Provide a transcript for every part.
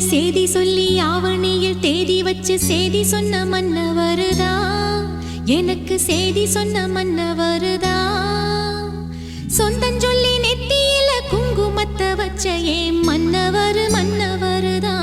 சேதி சொல்லி ஆவணியில் தேதி வச்சு சேதி சொன்ன மன்னவருதா, எனக்கு சேதி சொன்ன மன்னவருதா. சொந்தஞ்சொல்லி நெத்தியில குங்குமத்தை வச்ச ஏன் மன்னவரு மன்னவருதா.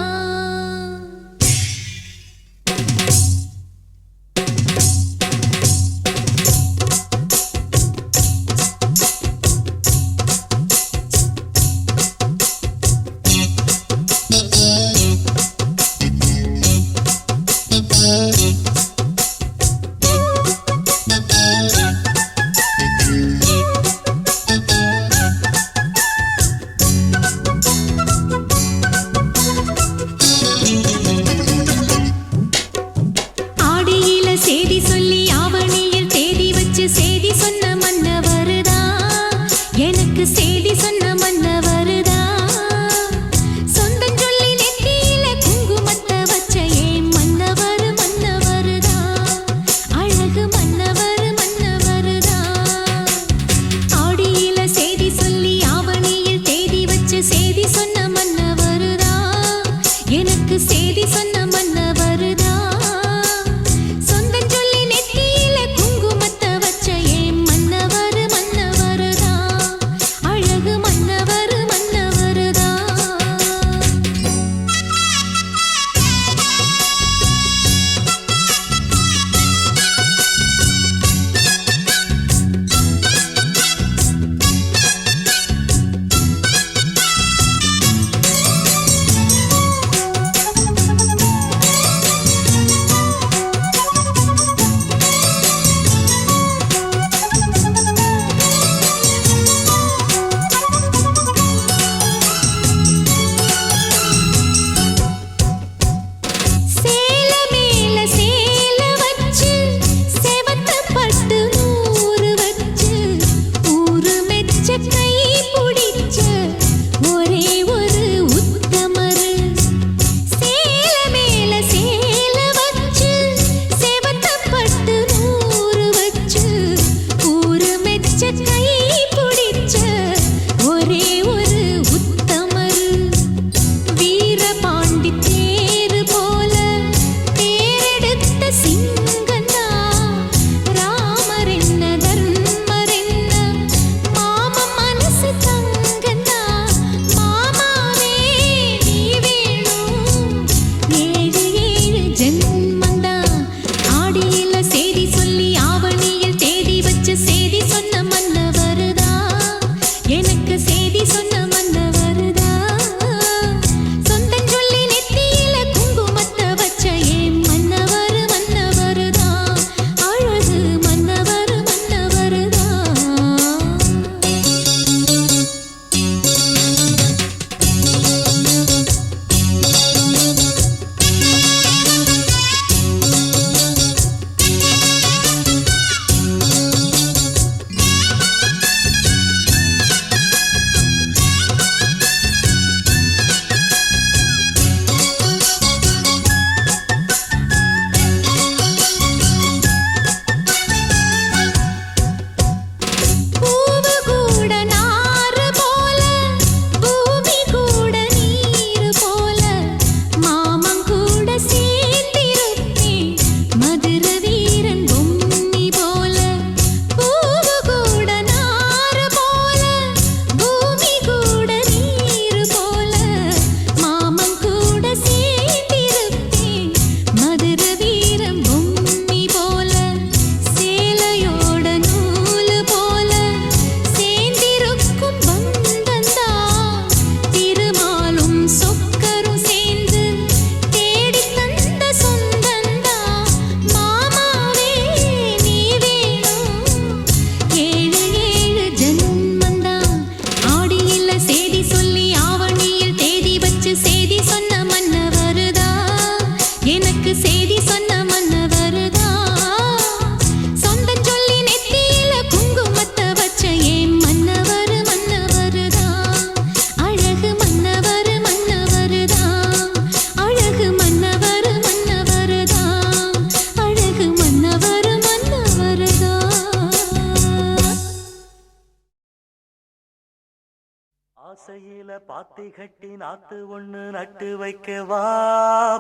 பாத்தி கட்டி நாத்து ஒண்ணு நட்டு வைக்க வா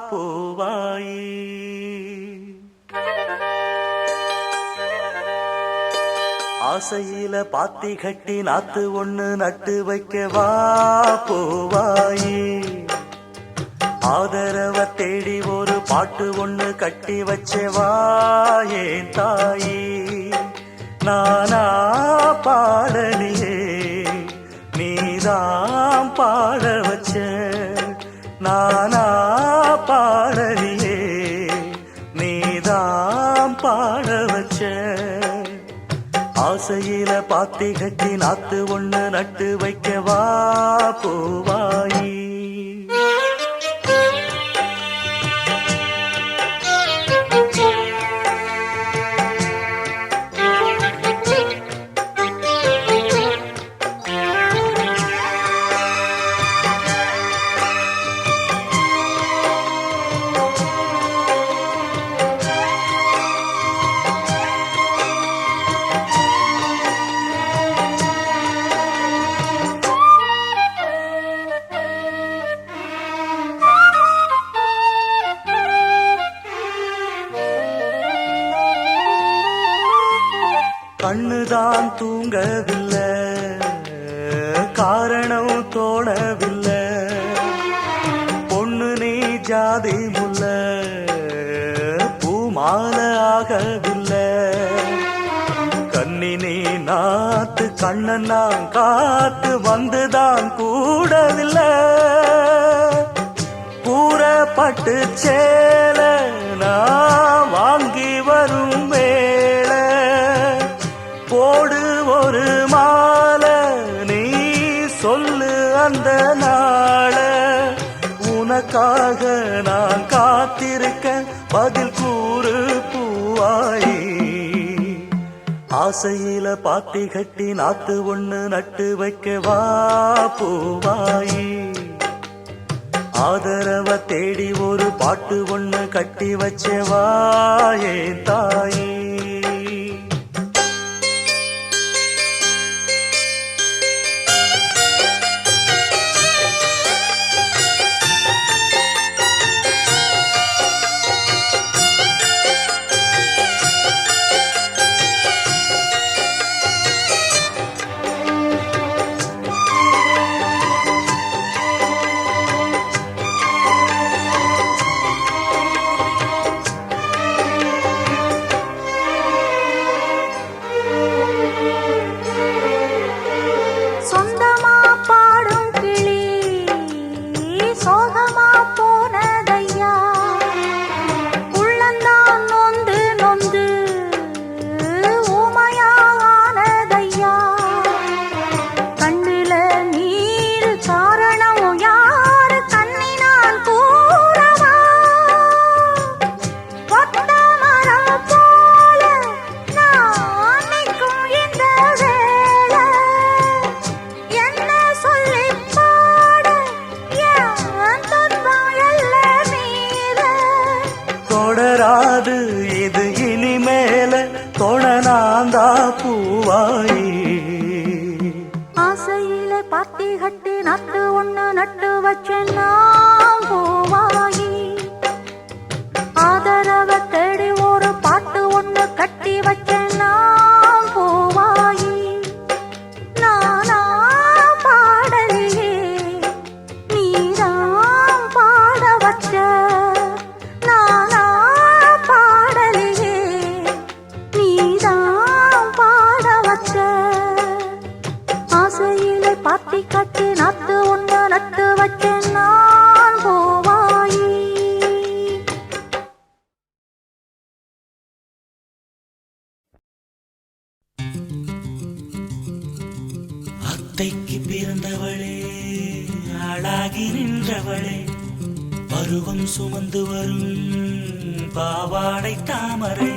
பூவாயி. ஆசையில பாத்தி கட்டி நாத்து ஒண்ணு நட்டு வைக்க வா பூவாயி. ஆதரவ தேடி ஒரு பாட்டு ஒண்ணு கட்டி வச்சவா ஏன் தாயி. நானா பாடலியே நீதான் பாட வச்ச. நானா பாடலியே நீதான் பாட வச்ச. ஆசையில பாத்தி கட்டி நாத்து ஒண்ணு நட்டு வைக்கவா பூவாயி. கண்ணுதான் தூங்கவில்லை, காரணம் தோணவில்லை. பொண்ணு நீ ஜாதி முல்ல, பூமால ஆகவில்லை. கண்ணி நீ நாத்து கண்ணன் நான் காத்து வந்துதான் கூடவில்லை. கூறப்பட்டு சேல நான் வாங்கி வரும் வேளை. போடு ஒரு மாலை நீ சொல்லு அந்த நாள. உனக்காக நான் காத்திருக்க பதில் கூறு பூவாயி. ஆசையில பாத்தி கட்டி நாத்து ஒண்ணு நட்டு வைக்க வா பூவாயி. ஆதரவ தேடி ஒரு பாட்டு ஒண்ணு கட்டி வச்சவா ஏன் தாயி. தொடராது இது இனிமேல தொடனாந்தா பூவாயி. ஆசையில பாத்தி கட்டி நட்டு ஒண்ணு நட்டு வச்சேன்னா பூவாயி. ஆதரவ தேடி ஒரு பாட்டு ஒண்ணு கட்டி வச்சேன்னா பூவாயி. நானா பாடலியே நீதான் பாட வச்ச. பாத்தி கட்டி நாத்து ஒண்ணு நட்டு வச்சேன் நான் பூவாயி. அத்தைக்கு பிறந்தவளே அழகி நின்றவளே. பருவம் சுமந்து வரும் பாவாடை தாமரை.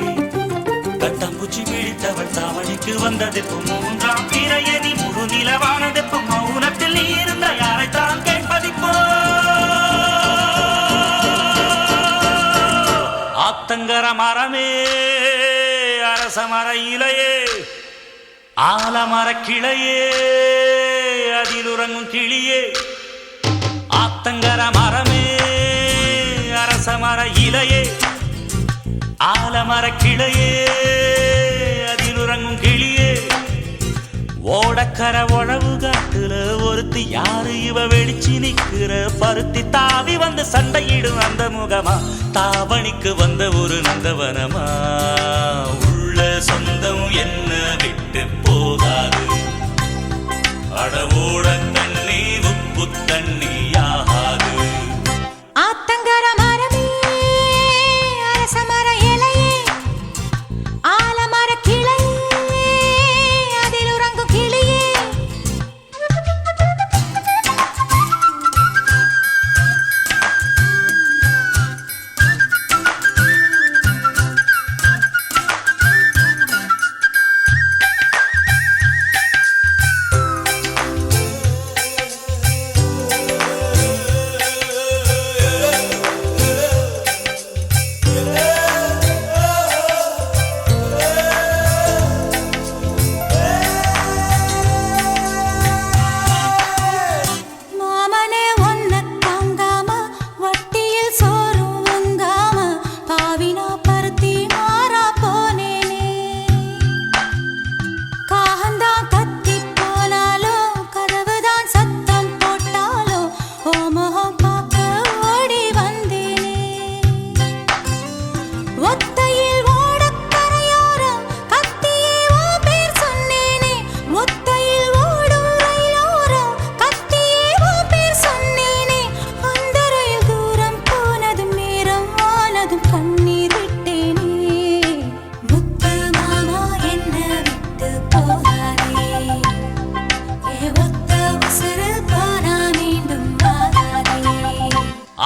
கட்டம்பூச்சி பிடித்தவள் தாவணிக்கு வந்ததெப்பு மூன்றாம் திரையணி முழு நிலவானதெப்பு. மௌனத்தில் நீ இருந்த யாரைத்தான் கேட்பதிப்போ. ஆத்தங்கர மரமே அரச மர இலையே ஆலமர கிளையே அதில் உறங்கும் கிளியே. ஆத்தங்கர மரமே அரச மர இலையே ஆலமர கிளையே அதில் உறங்கும் கிளியே ஓடக்கர உழவு காட்டுல ஒருத்தி யாரு இவ வெளிச்சு நிக்கிற பருத்தி தாவி வந்து சண்டையிடும் அந்த முகமா தாவணிக்கு வந்த ஒரு நந்தவனமா உள்ள சொந்தம் என்ன விட்டு போகாது அடவோட தண்ணி உப்பு தண்ணி ஆகாது ஆத்தங்கர மரமே அரச மர இலையே ஆலமர கிளையே அதில் உறங்கும் கிளியே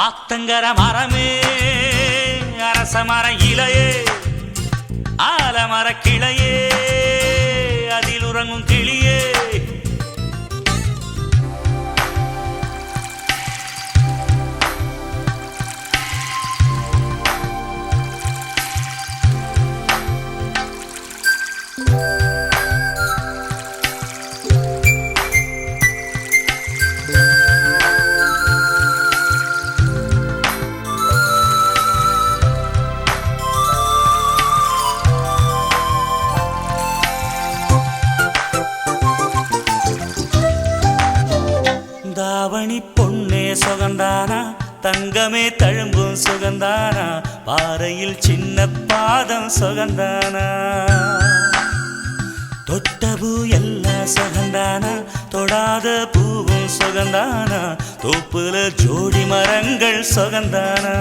ஆத்தங்கர மரமே அரச மர இலையே ஆலமர கிளையே அதில் உறங்கும் கிளியே தாவணி பொன்னே சுகந்தானா தங்கமே தழும்பும் சுகந்தானா பாறையில் சின்ன பாதம் சுகந்தானா தொட்டபூ எல்லாம் சுகந்தானா தொடாத பூவும் சுகந்தானா தோப்புல ஜோடி மரங்கள் சுகந்தானா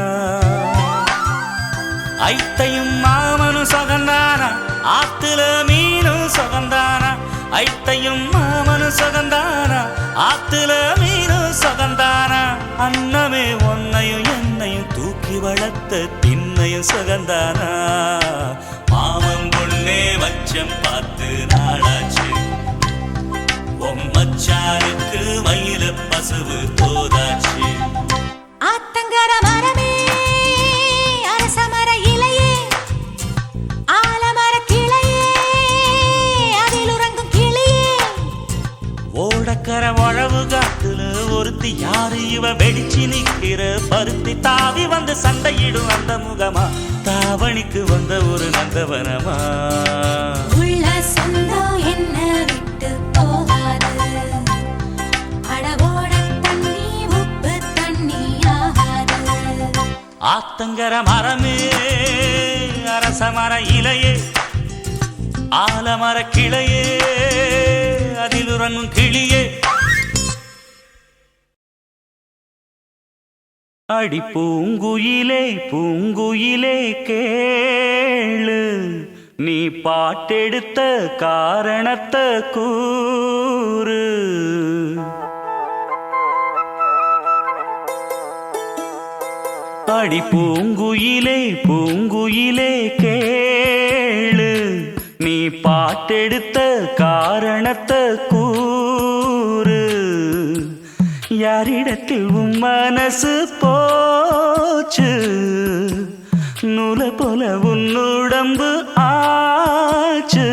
ஐத்தையும் மாமனும் சுகந்தானா ஆத்துல மீனும் சுகந்தானா ஐத்தையும் மாமனும் சுகந்தானா ஆத்துல மீனும் சுகந்தானா அன்னமே ஒன்னையும் என்னையும் தூக்கி வளர்த்த திண்ணையும் சுகந்தானா மாமன் பொண்ணே மச்சம் பார்த்து நாளாச்சு மச்சாருக்கு மயில பசுவு தோதாச்சு ஆத்தங்கர மரமே அரச மர இலையே ஆலமர கிளையே அதில் உறங்கும் கிளியே ஓடக்கர உழவு காட்டுல ஒருத்தி யாரு இவ வெடிச்சு நிக்கிற பருத்தி தாவி வந்து சண்டையிடும் அந்த முகமா தாவணிக்கு வந்த ஒரு நந்தவனமா உள்ள சொந்தம் என்ன விட்டு போகாது அடவோட தண்ணி உப்பு தண்ணி ஆகாது ஆத்தங்கர மரமே அரச மர இலையே ஆலமர கிளையே அதில் உறங்கும் கிளியே அடி பூங்குயிலே பூங்குயிலே கேளு நீ பாட்டெடுத்த காரணத்தை கூறு அடி பூங்குயிலே பூங்குயிலே கேளு நீ பாட்டெடுத்த காரணத்தை கூறு யாரிடத்தில் உன் மனசு போச்சு நூலை போல உன் உடம்பு ஆச்சு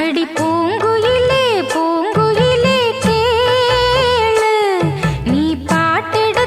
அடி பூங்குயிலே பூங்குயிலே கேளு நீ பாட்டெடுத்த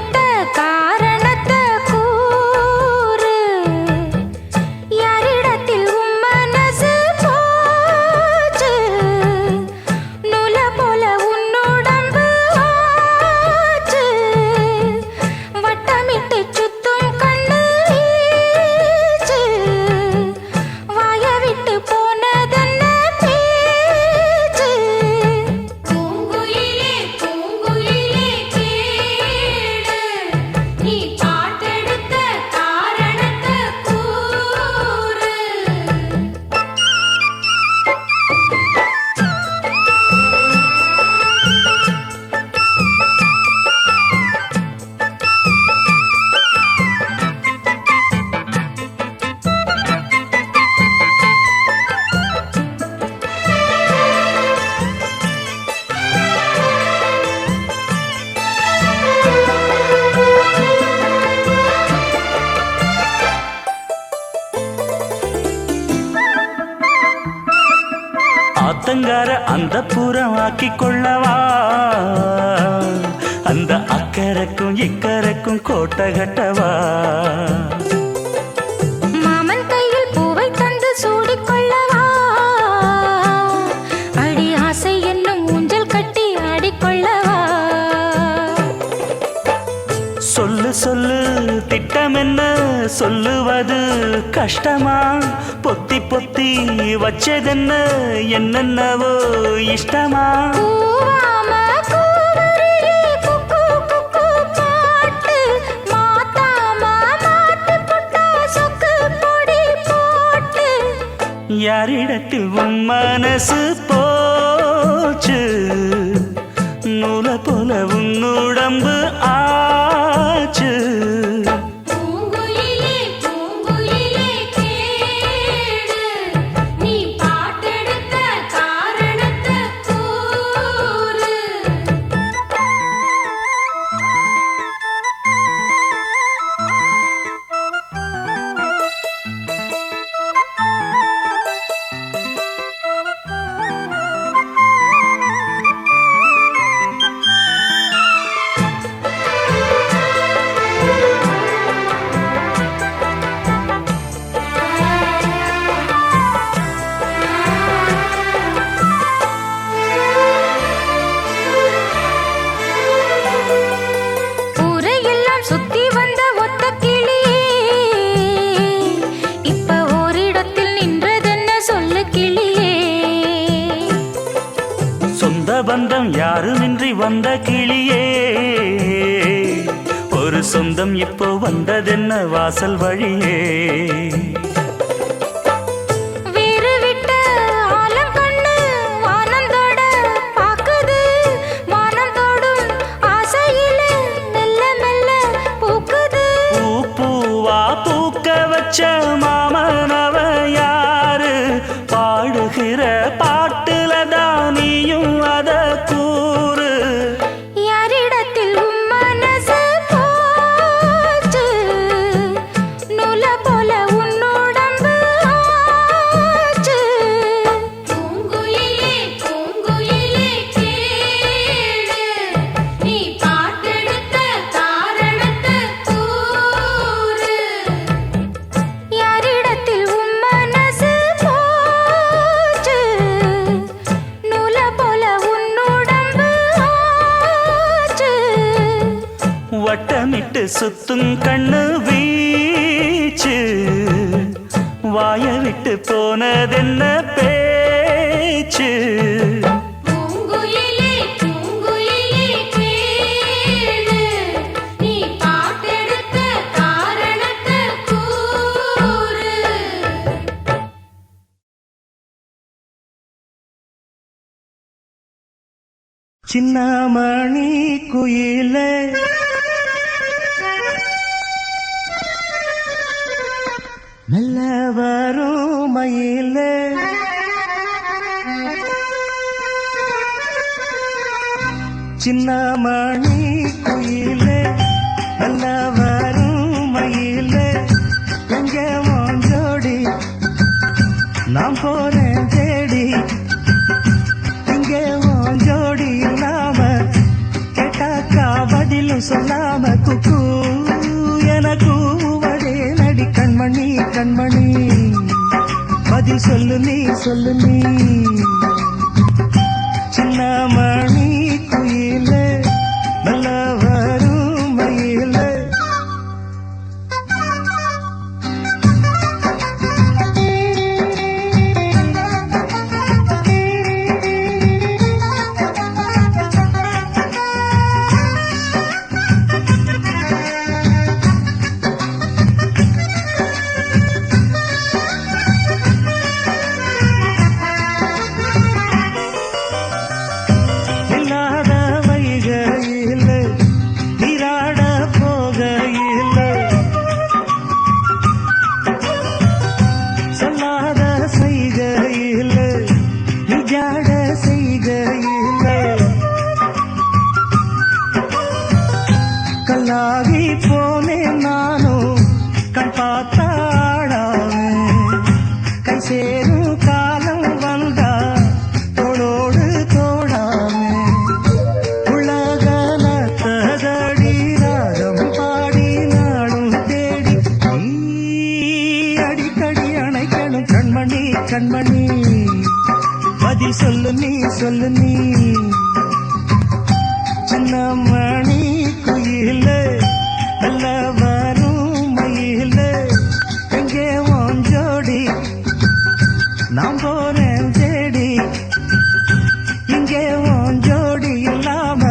ஊருக்கார அந்த புறம் ஆக்கி கொள்ளவா அந்த அக்கறைக்கும் இக்கரைக்கும் கோட்டை கட்டவா மாமன் கையில் பூவை தந்து சூடிக்கொள்ளவா அடி ஆசை என்னும் ஊஞ்சல் கட்டி ஆடிக்கொள்ளவா சொல்லு சொல்லு திட்டம் என்ன சொல்லுவது கஷ்டமா பொத்தி பொத்தி வச்சதென்ன என்னென்னவோ இஷ்டமா கூவாம கூவருளி குக்கு குக்கு பாட்டு மாத்தாம மாட்டு புட்டா சொக்கு பொடி போட்டு யாரிடத்தில் உன் மனசு போச்சு நூலை போல உன் உடம்பு ஆச்சு பூங்குயிலே பூங்குயிலே கேடு நீ பாட்டெடுத்த காரணத்தை கூறு ஊரையெல்லாம் சுத்தி வந்த ஒத்த கிளியே இப்ப ஓரிடத்தில் நின்றதென்ன சொல்லு கிளியே சொந்த பந்தம் யாருமின்றி வந்த கிளியே ஒரு சொந்தம் இப்போ வந்ததென்ன வாசல் வழியே வீறு விட்ட ஆலம் கண்ணு வானந்தோட பாக்குது வானந்தோடும் ஆசையில மெல்ல மெல்ல பூக்குது பூ பூவா பூக்க வச்ச மாமனவ யாரு பாடுகிற பாட்டுல தானியும் அத கூறு யாரிடத்தில் உன் மனசு போச்சு நூல போல உன் உடம்பு ஆச்சு பூங்குயிலே பூங்குயிலே கேளு நீ பாட்டெடுத்த காரணத்தை கூறு யாரிடத்தில் உன் மனசு போச்சு நூல போல உன் உடம்பு ஆச்சு வட்டமிட்டு சுத்தும் கண்ணு வீச்சு வாய விட்டு போனதென்ன பேச்சு பூங்குயிலே பூங்குயிலே கேளு நீ பாட்டெடுத்த காரணத்தை கூறு சின்னமணி குயிலே நல்ல வரும் மயிலே சின்னமணி குயிலே நல்ல வரும் மயிலே எங்க ஜோடி நாம் போறேன் தேடி இங்கே உன் ஜோடி இல்லாம கேட்டாக்கா பதிலும் சொல்லாம குக்கு என கூவடே நடி கண்மணி கண்மணி பதில் சொல்லு நீ சின்னமணி குயிலே நல்ல வரும் மயிலே இல்லாத வைகையில் நீராட போகையில் சொல்லாத செய்கையில் நிஜாட செய்கையில் கல்லாகி போனேன் நானும் கண் பார்த்தாடாவே கை சேரும் காலம் வந்தா தொழோ சொல்லு நீ சொல்லு நீ சின்ன மணி குயில நல்ல வரும் மயில எங்கே ஓஞ்சோடி நான் போறேன் தேடி இங்கே ஓஞ்சோடி இல்லாம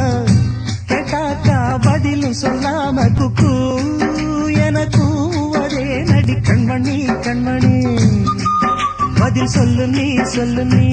கேட்டாக்கா பதிலும் சொல்லாம குக்கு எனக்கு அதே நடி கண்மணி கண்மணி பதில் சொல்லு நீ சொல்லு நீ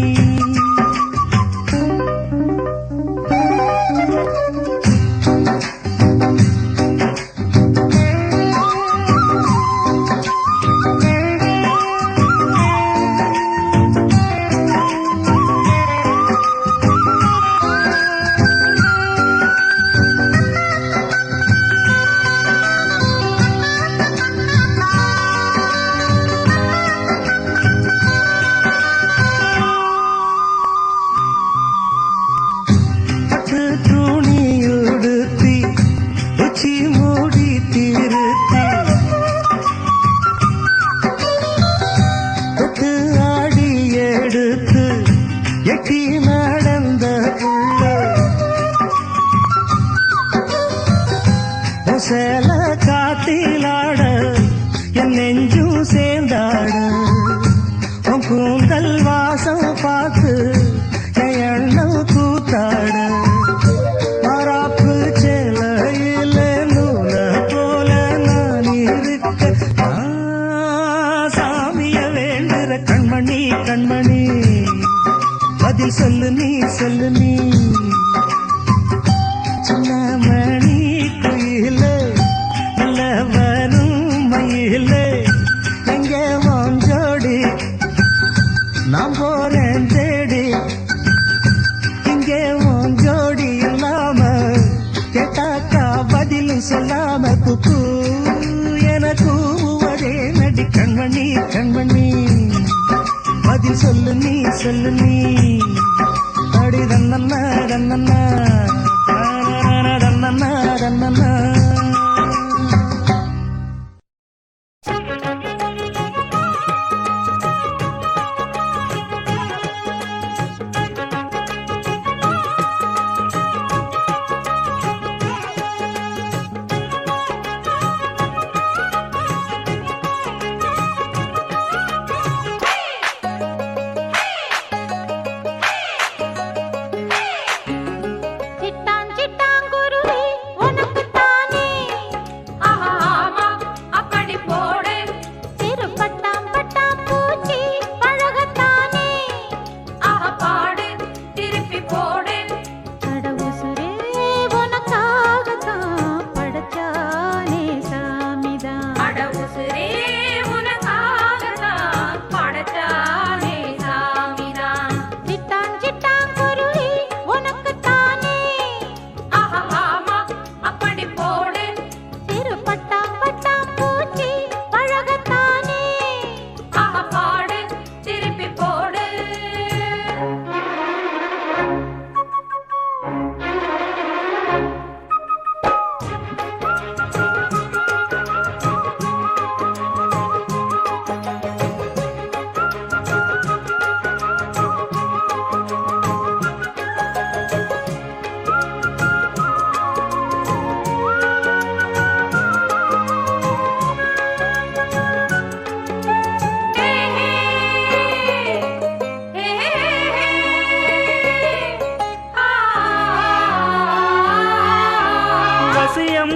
சேல காத்திலாட என் நெஞ்சும் சேர்ந்தாட உன் கூந்தல் வாசம் பார்த்து என் எண்ணம் கூத்தாட மராப்பு சேலையில நூல போல நான் இருக்க சாமிய வேண்டுற கண்மணி கண்மணி பதில் சொல்லு நீ சொல்லு நீ சின்ன மணி குயில நல்ல வரும் மயில எங்கே வாஞ்சோடி நான் போறேன் தேடி இங்கே வாஞ்சோடி இல்லாம கேட்டாக்கா பதிலும் சொல்லாம குக்கு எனக்கு அதே நடி கண்மணி கண்மணி பதில் சொல்லு நீ சொல்லு நீ அடி தன்னண்ணா தன்னண்ணா தன்னண்ணா தன்னண்ணா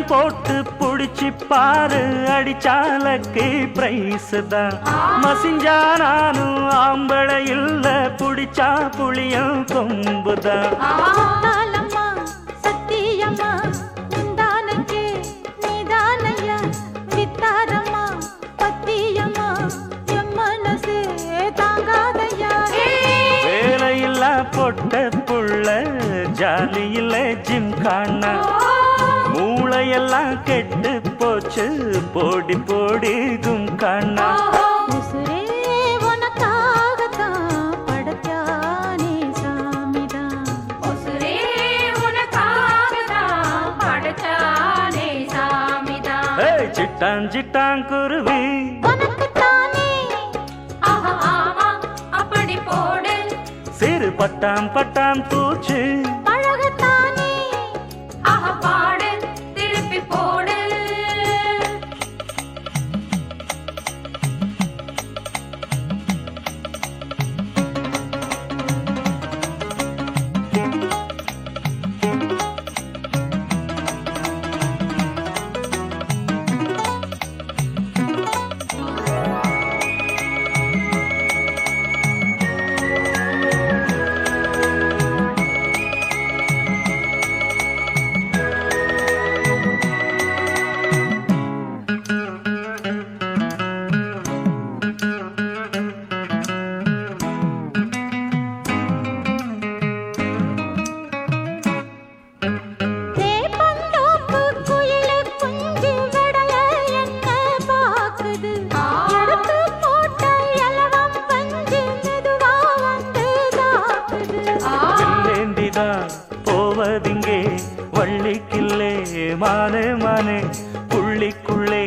போட்டு புடிச்சு பாரு அடிச்சாலக்கு பிரைஸ் தான் மசிஞ்சா நானும் ஆம்பளை இல்ல புடிச்சா புளியும் கொம்புதான் சத்தியம்மா உண்டானக்கே நீதானையா வித்தாரம்மா பத்தியம்மா என் மனசு தாங்காதையா வேலையில்லா பொட்ட புள்ள ஜாலியில ஜிம் காணா மூளையெல்லாம் கெட்டு போச்சு போடி போடி கும்கானா உசுரே உனக்காகத்தான் படைச்சானே சாமிதான் உசுரே உனக்காகத்தான் படைச்சானே சாமிதான் சிட்டான் சிட்டான் குருவி உனக்குத்தானே ஆஹா ஆமா அப்படி போடு சிறு பட்டாம் பட்டாம் பூச்சி பழகத்தானே பாடு திருப்பி போடு போவதிங்கே வள்ளிக்கில்லே மானே மானே புள்ளிக்குள்ளே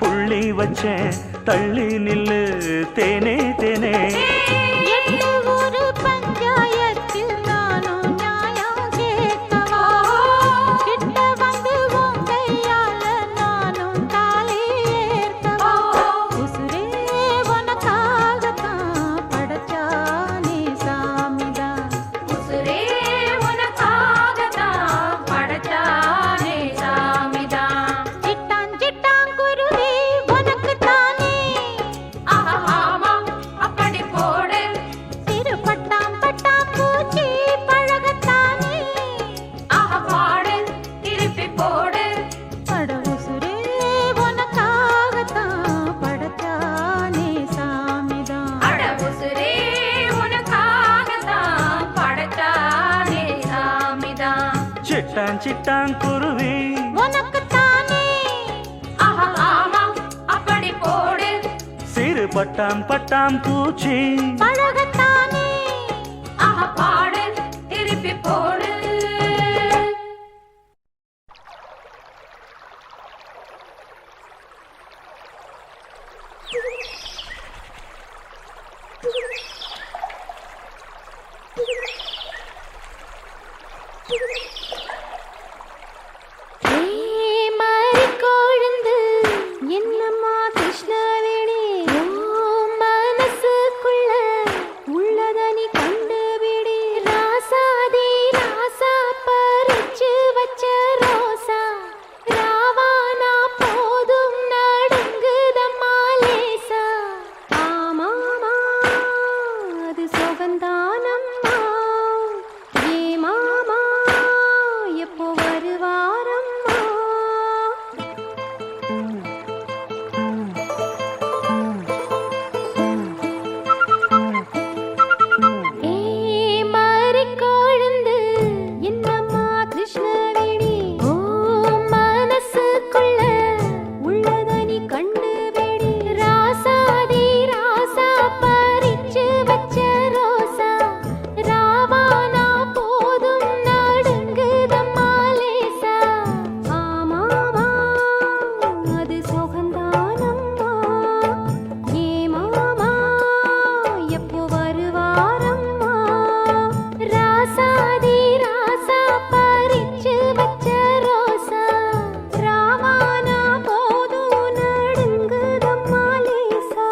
புள்ளி வச்சேன் தள்ளி நில்லு தேனே தேனே ஒரு பஞ்சாயத்தில் நானும் நியாயம் கேட்கவா கிட்ட வந்து உங்கையால நானும் தாலி ஏற்கவா உசுரே உனக்காகத்தான் படைச்சானே சாமிதான் உசுரே உனக்காகத்தான் படைச்சானே சாமிதான் சிட்டான் சிட்டான் குருவி உனக்கு தானே ஆமா அப்படி போடு சிறு பட்டாம் பட்டாம் பூச்சி பழகத்தானே பாடு திருப்பி போடு பட உசுரே உனக்காகத்தான் படைச்சானே சாமிதான் அட உசுரே உனக்காகத்தான் படைச்சானே சாமிதான் சிட்டான் சிட்டான் குருவி உனக்கு தானே ஆமா அப்படி போடு சிறு பட்டாம் பட்டாம் பூச்சி பழகத்தானே பாடு திருப்பி போடு கொழுந்து என்னம்மா கிருஷ்ணவேணி மனசுக்குள்ள உள்ளதனி கண்டுபிடி ராசாதி ராசா பறிச்சு வச்ச ரோசா ராவானா போதும் நடுங்குதம்மா லேசா ஆமாமா அது சுகந்தானம்மா ஏ மாமா எப்போ வருவாரம்மா கொழுந்து என்னம்மா கிருஷ்ணவேணி ஓ மனசுக்குள்ள உள்ளதனி கண்டுபிடி ராசாதி ராசா பறிச்சு வச்ச ரோசா ராவானா போதும் நடுங்குதம்மா லேசா ஆமாமா அது சுகந்தானம்மா ஏ மாமா எப்போ வருவாரம்மா ராசாதி ராசா பறிச்சு வச்ச ரோசா ராவானா போதும் நடுங்குதம்மா லேசா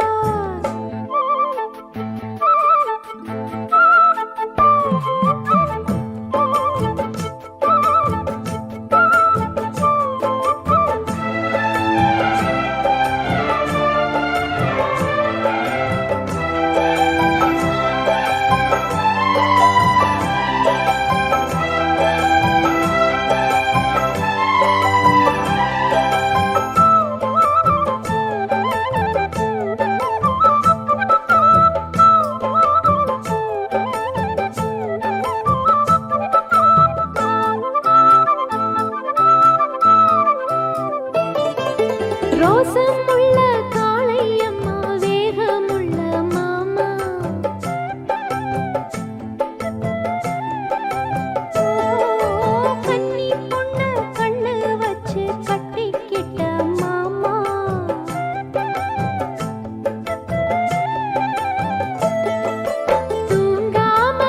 ரோசமுள்ள காளையம்மா வேகமுள்ள மாமா கன்னி பொண்ணு கண்ணு வச்சு கட்டிக்கிட்ட மாமா தூங்காம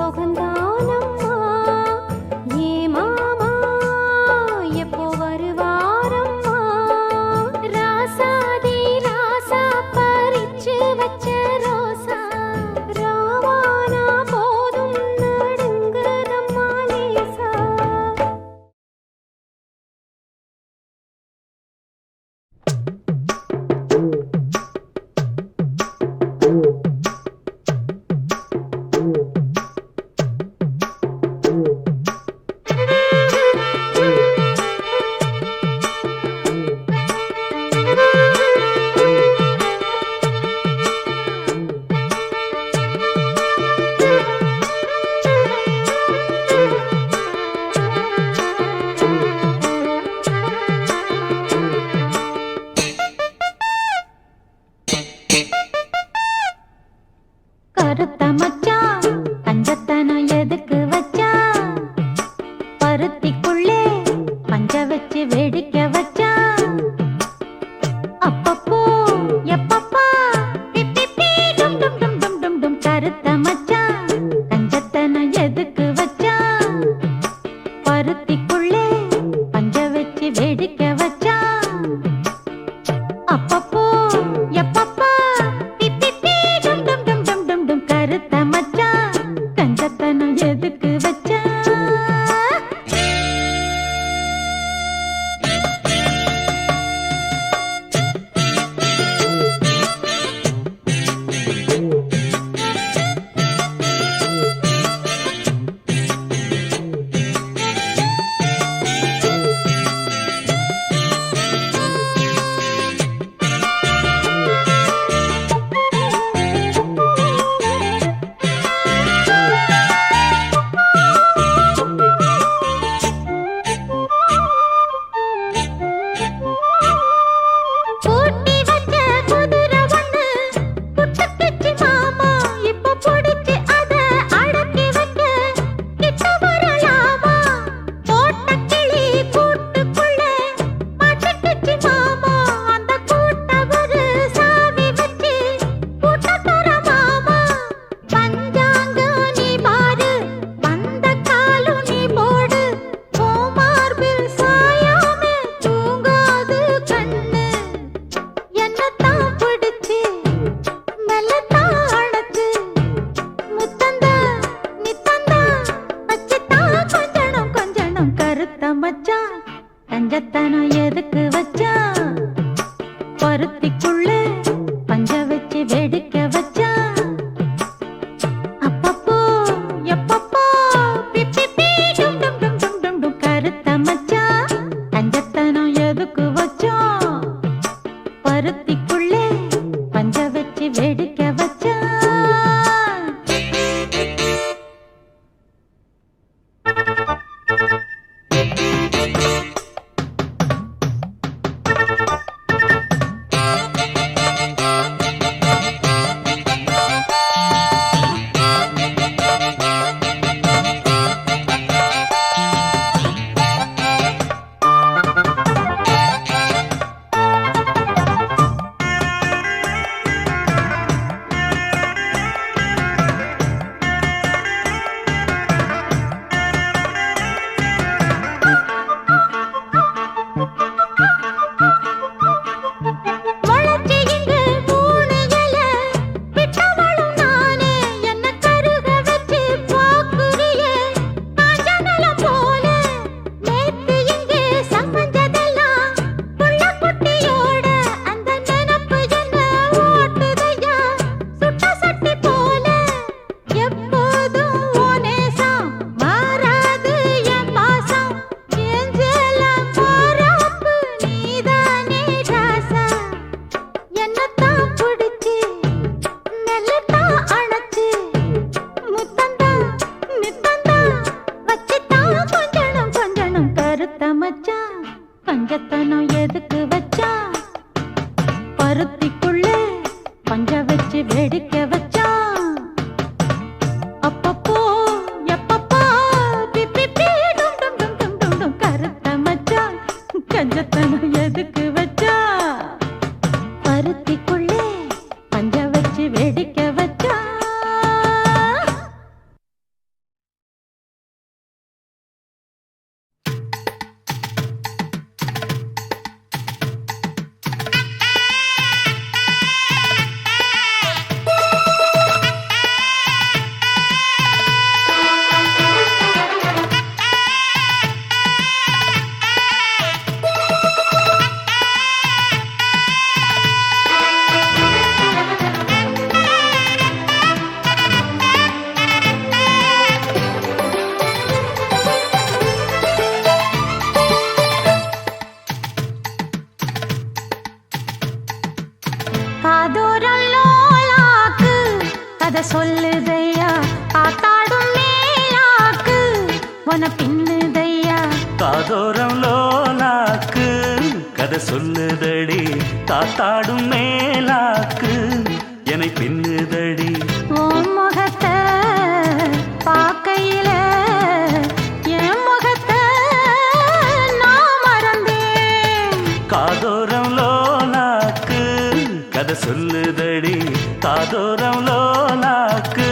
சொகந்தானம்மா ஏ மாமா எப்போ வருவாரம்மா ராசாதி ராசா பறிச்சு வச்ச ரோசா ராவானா போதும் நடுங்குதம்மா லேசா கருத்த மச்சான் பஞ்சத்தனம் எதுக்கு வச்சா பருத்திக்குள்ளே பஞ்ச வச்சு வேடிக்க வச்சா அப்பப்போ எப்பப்பா பிப்பி டும் டும் டும் டும் டும் டும் கருத்த மச்சான் பஞ்சத்தனம் எதுக்கு வச்சா பருத்திக்குள்ளே பஞ்ச வச்சு வேடிக்க வச்சா அப்பப்போ எப்பப்பா பிப்பி டும் டும் டும் டும் டும் டும் கருத்த மச்சான் கஞ்சத்தனம் எதுக்கு வச்சா உன பின்னுதையா காதோரம் லோலாக்கு கதை சொல்லுதடி காத்தாடும் மேலாக்கு என்னை பின்னுதடி உன் முகத்தை பார்க்கையில என் முகத்தை நான் மறந்தேன் காதோரம் லோலாக்கு கதை சொல்லுதடி காதோரம் லோலாக்கு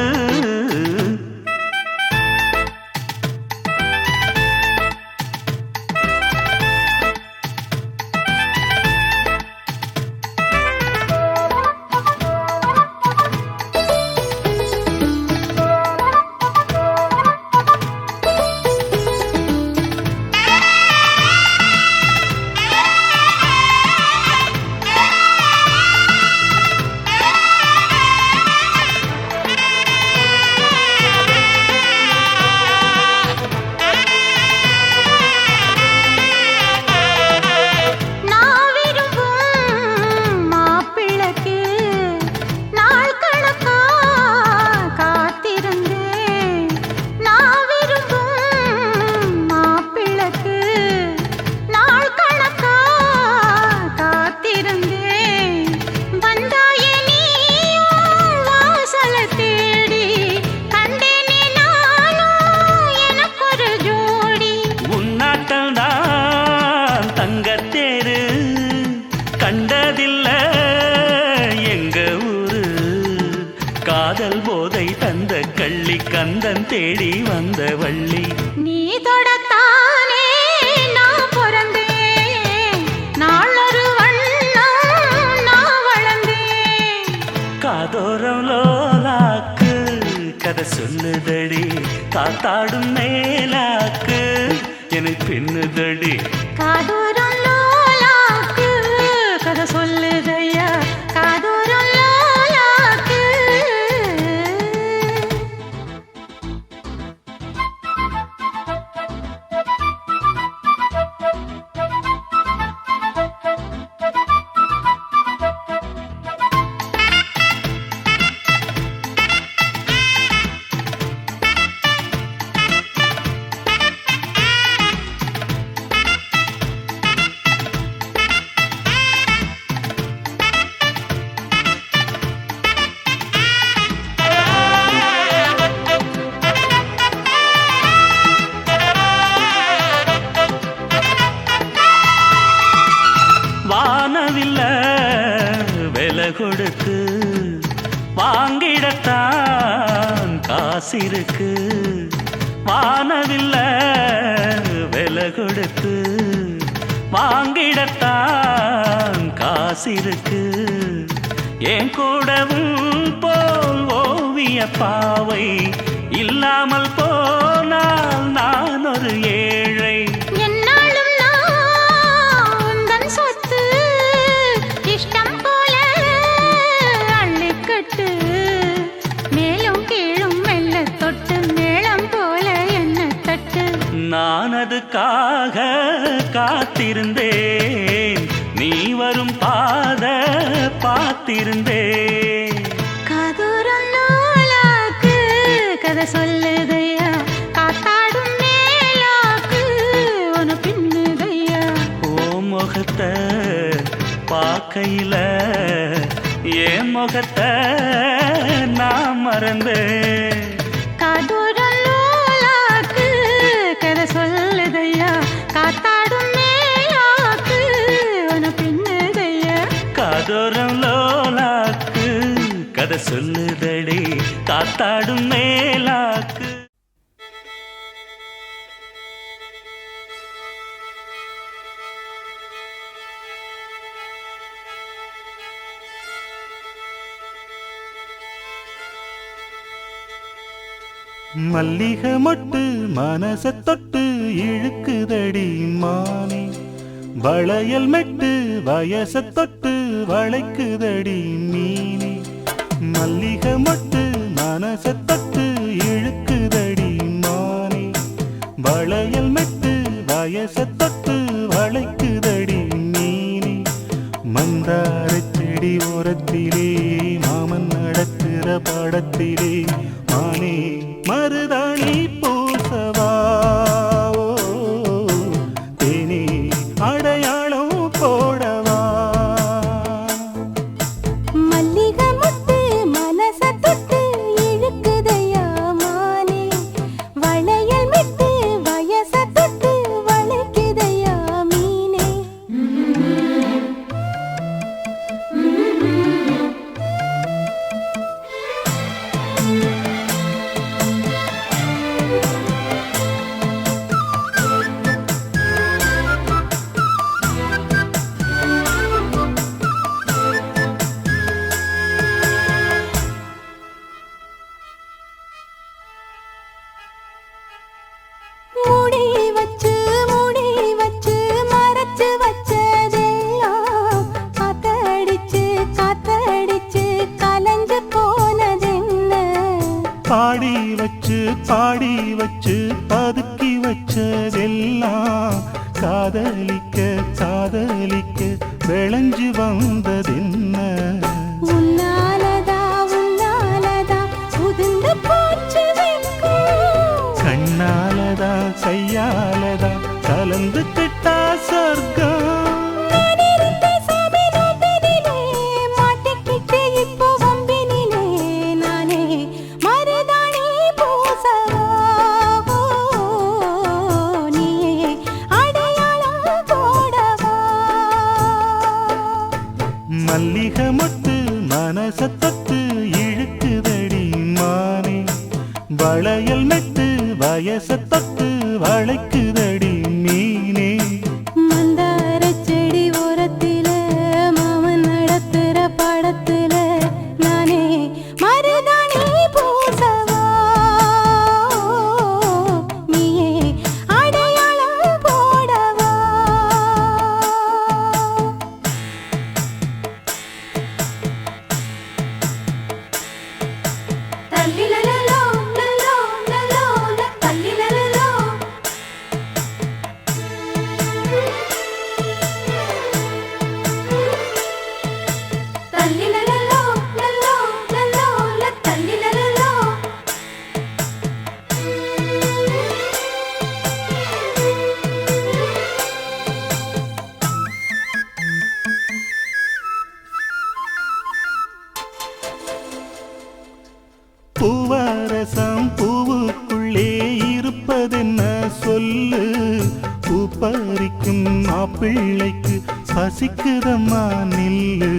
கண்டதில்ல எங்க ஊரு காதல் போதை தந்த கள்ளி கந்தன் தேடி வந்த வள்ளி நீ தொடத்தானே நான் பிறந்தேன் நாளொரு வண்ணம் நான் வளர்ந்தேன் காதோரம் லோலாக்கு கதை சொல்லுதடி காத்தாடும் மேலாக்கு என்னை பின்னுதடி காதோரம் லோலாக்கு கதை சொல்லுதையா காதோரம் லோலாக்கு வானவில்ல விலை கொடுத்து வாங்கிடத்தான் காசிருக்கு வானவில்ல விலை கொடுத்து வாங்கிடத்தான் காசிருக்கு என் கூடவும் போல் ஓவிய பாவை இல்லாமல் போனால் நான் ஒரு ஏழை என்னாலும் நான் உந்தன் சொத்து இஷ்டம் போல அள்ளிக்கட்டு மேலும் கீழும் மெல்ல தொட்டு மேளம் போல என்ன தட்டு நான் அதுக்காக காத்திருந்தேன் நீ வரும் பாத பார்த்திருந்தேன் காதோரம் லோலாக்கு கதை சொல்லுதையா காத்தாடும் மேலாக்கு உன பின்னுதையா ஓ முகத்தை பார்க்கையில என் முகத்தை நான் மறந்தேன் காதோரம் லோலாக்கு கதை சொல்லுதையா காத்தாடும் மேலாக்கு உன பின்னுதையா காதோரம் லோலாக்கு கதை சொல்லுதடி காத்தாடும் மேலாக்கு மல்லிகை மொட்டு மனச தொட்டு இழுக்குதடி மானே வளையல் மெட்டு வயச தொட்டு வளைக்குதடி மீனே மல்லிகை மொட்டு மனச தொட்டு இழுக்குதடி மானே வளையல் மெட்டு வயச தொட்டு வளைக்குதடி மீனே மந்தார செடி ஓரத்திலே மாமன் நடக்கிற படத்திலே மானே மருதாணி பூசவா மூடி வச்சு மறைச்சு வச்சதெல்லாம் காத்தடிச்சு கலந்து போனதென்ன பாடி வச்சு பதுக்கி வச்சதெல்லாம் காதலிக்க விளைஞ்சு வந்ததென்ன உன்னாலதா உதிர்ந்து போச்சு வெட்கம் கண்ணாலதா கையாலதா கலந்துக்கிட்டா சொர்க்கம் நான் இருந்த சாமி நோம்பினிலே மாட்டிக்கிட்டு இப்போ வம்பினிலே நானே மருதாணி பூசவா நீயே அடையாளம் போடவா மல்லிகை மொட்டு மனசத்தத்து இழுக்குதடி மானே வளையல் மெட்டு வயசத்தத்து வளைக்குதடி மீனே மந்தார செடி ஓரத்தில மாமன் நடத்துற படத்துல நானே மருதாணி பூசவா நீயே அடையாளம் போடவா தல்லிலலலோ லலோ லலோ தல்லிலலலோ தல்லிலலலோ லலோ லலோ தல்லிலலலோ பூவரசம் பூவுக்குள்ளே இருப்பதென்ன சொல்லு பூ பறிக்கும் மாப்பிள்ளைக்கு பசிக்குதம்மா நில்லு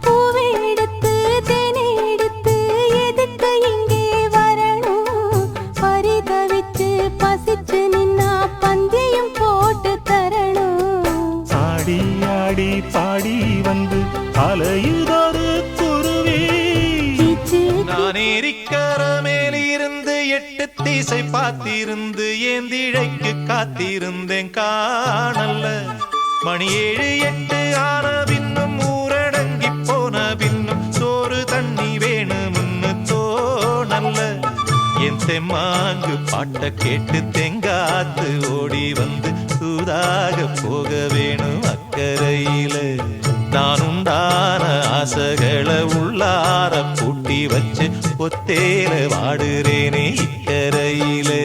பூவை எடுத்து தேனை எடுத்து எதுக்கு இங்கே வரணும் பரிதவிச்சு பசிச்சு நின்னா பந்தியும் போட்டு தரணும் ஆடி ஆடி பாடி வந்து அலையுதொரு குருவி நான் ஏரிக்கர மேலிருந்து 8 திசை பார்த்திருந்து ஏந்திழைக்கு காத்திருந்தேன் காணல்ல மணி 7 8 ஆன பின்னும் ஊரடங்கி போன பின்னும் சோறு தண்ணி வேணும்னு தோணல்ல என் தெம்மாங்கு பாட்ட கேட்டு தெங்காத்து ஓடி வந்து சூதாக போக வேணும் அக்கறையில நான் உண்டான ஆசைகளை உள்ளார பூட்டி வச்சு ஒத்தேல வாடுறேனே இக்கரையிலே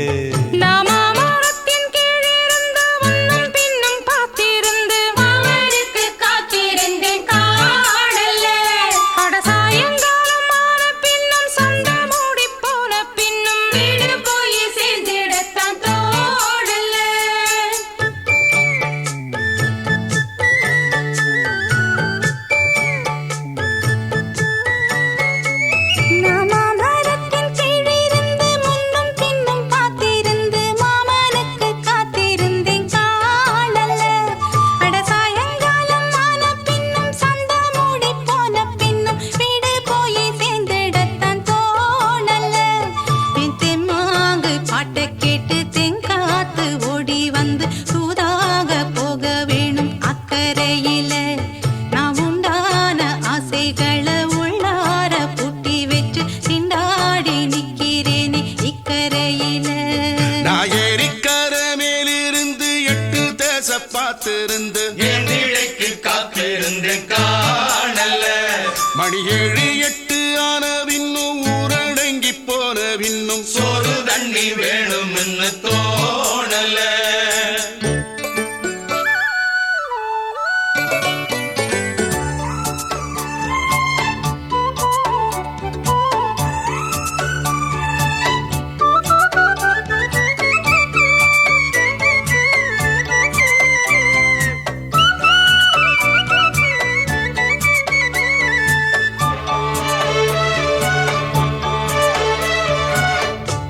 நாமரத்தின் கீழிருந்து முன்னும் பின்னும் பார்த்திருந்து மாமனுக்கு காத்திருந்தேன் காணல்ல அட சாயங்காலம் ஆன பின்னும் சண்டை மூடி போன பின்னும் வீடு போய் சேர்ந்திடத்தான் தோடல்ல மாமரத்தின் கீழிருந்து முன்னும் பின்னும் பார்த்திருந்து மாமனுக்கு காத்திருந்தேன் காணல்ல அட சாயங்காலம் ஆன பின்னும் சண்டை மூடி போன பின்னும் வீடு போய் சேர்ந்திடத்தான் தோணல்ல என் தெம்மாங்கு பாட்டை கேட்டு தெங்காத்து ஓடி வந்து சூதாக போக வேணும் அக்கறையில நான் உண்டான ஆசைகளை உள்ளார பூட்டி வச்சு திண்டாடி நிக்கிறேனே இக்கரையில நான் ஏரிக்கர மேலிருந்து 8 தேச பார்த்திருந்து ஏந்திழைக்கு காத்திருந்தேன் காணல்ல மணி 7 8 ஆன பின்னும் ஊரடங்கி போன பின்னும் சோறு தண்ணி வேணும்னு தோணல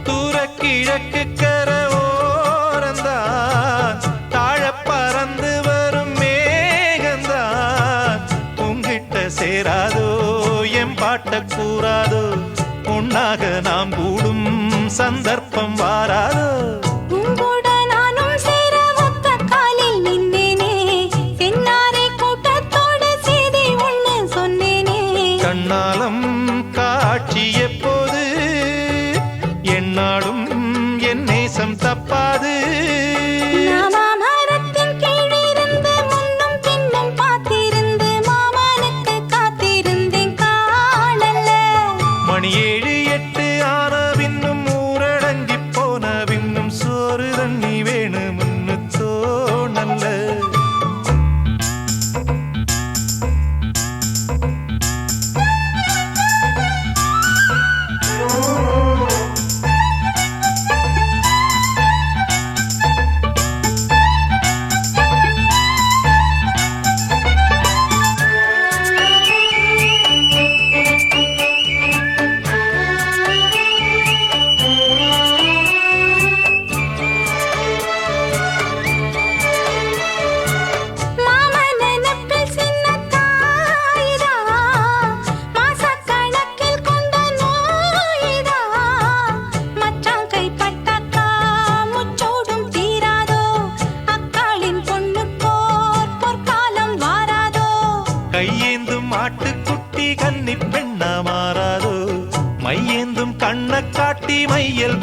தூர கிழக்கு கர ஓரந்தான் தாழ பறந்து வரும் மேகந்தான் உங்கிட்ட சேராதோ என் பாட்ட கூறாதோ உன்னாக நாம் கூடும் சந்தர்ப்பம் வாராதோ உங்கோடு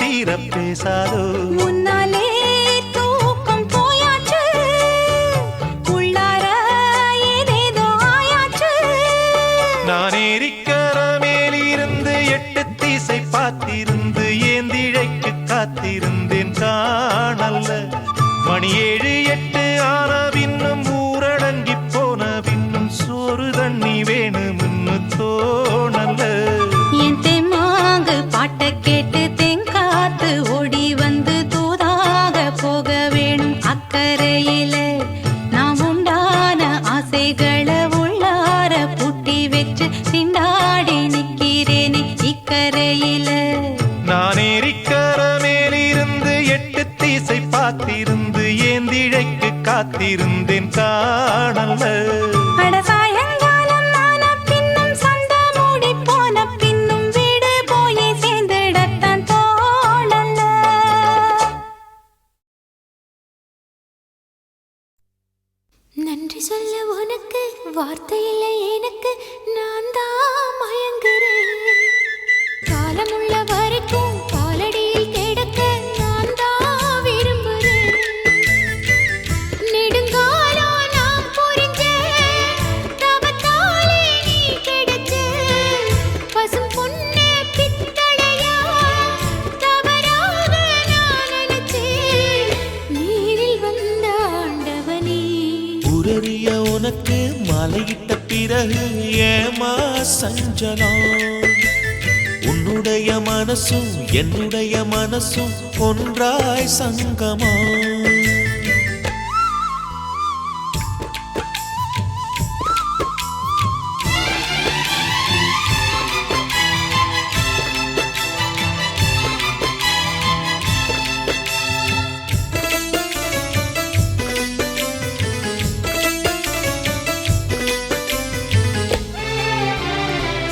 தீர பேசாதோ முன்னாலே தூக்கம் போயாச்சு உள்ளார ஏதேதோ ஆயாச்சு நான் ஏரிக்கர மேலிருந்து 8 திசை பார்த்திருந்து ஏந்திழைக்கு காத்திருந்தேன் காணல்ல மணி 7 8 ஆன பின்னும் ஊரடங்கி போன பின்னும் சோறு தண்ணி வேணும்னு தோணல்ல என் தெம்மாங்கு பாட்டை கேட்டு தெங்காத்து ஓடி வந்து தூதாக போக வேணும் அக்கறையில நான் உண்டான ஆசைகளை உள்ளார பூட்டி வச்சு திண்டாடி நிக்கிறேனே இக்கரையில நான் ஏரிக்கர மேலிருந்து 8 திசை பார்த்திருந்து ஏந்திழைக்கு காத்திருந்தேன் காணல்ல அட சாயங்காலம் ஆன பின்னும் சண்டை மூடி போன பின்னும் வீடு போய் சேர்ந்திடத்தான் தோணல நன்றி சொல்ல உனக்கு வார்த்தை இல்லை எனக்கு நான் தான் மயங்குறேன் காலமுள்ள வரைக்கும் காலடியில் கிடக்க நான் தான் விரும்புறேன் நெடுங்காலம் நான் புரிஞ்சேன் தவத்தாலே நீ கிடைச்ச பசும் பொன்னே பித்தளையா தவறாக நான் நினைச்சேன் நீரில் வந்த ஆண்டவனே உரறிய உனக்கு மலையிட்ட பிறகு ஏமா சஞ்சலம் உன்னுடைய மனசும் என்னுடைய மனசும் ஒன்றாய் சங்கமா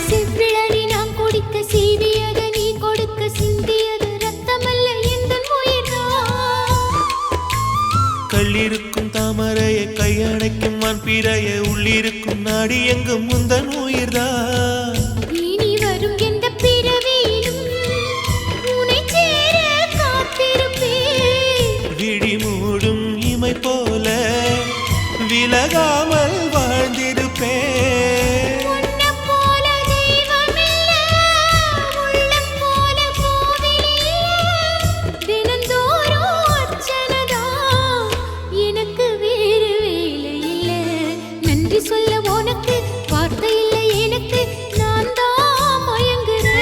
செவ்விழறி நாம் குடிக்க சீவியது நீ கொடுக்க சிந்தியது ரத்தமல்ல எந்தன் உயிர்தான் கள்ளிருக்கும் தாமரையை கையணைக்கும் வான்பிறையை உள்ளிருக்கும் நாடி எங்கும் முந்தன் உயிர்தான் இனி வரும் எந்த பிறவியிலும் உன்னை சேர காத்திருப்பேன் விழி மூடும் இமை போல விலகாமல் வாழ்ந்திருப்பேன் உன்னைப் போல தெய்வமில்ல, உள்ளம் போல கோவிலில்ல. தினந்தோறும் அர்ச்சனைதான், எனக்கு வேறு வேலை இல்ல. நன்றி சொல்ல உனக்கு வார்த்தை இல்லை எனக்கு நான் தான் மயங்குறேன்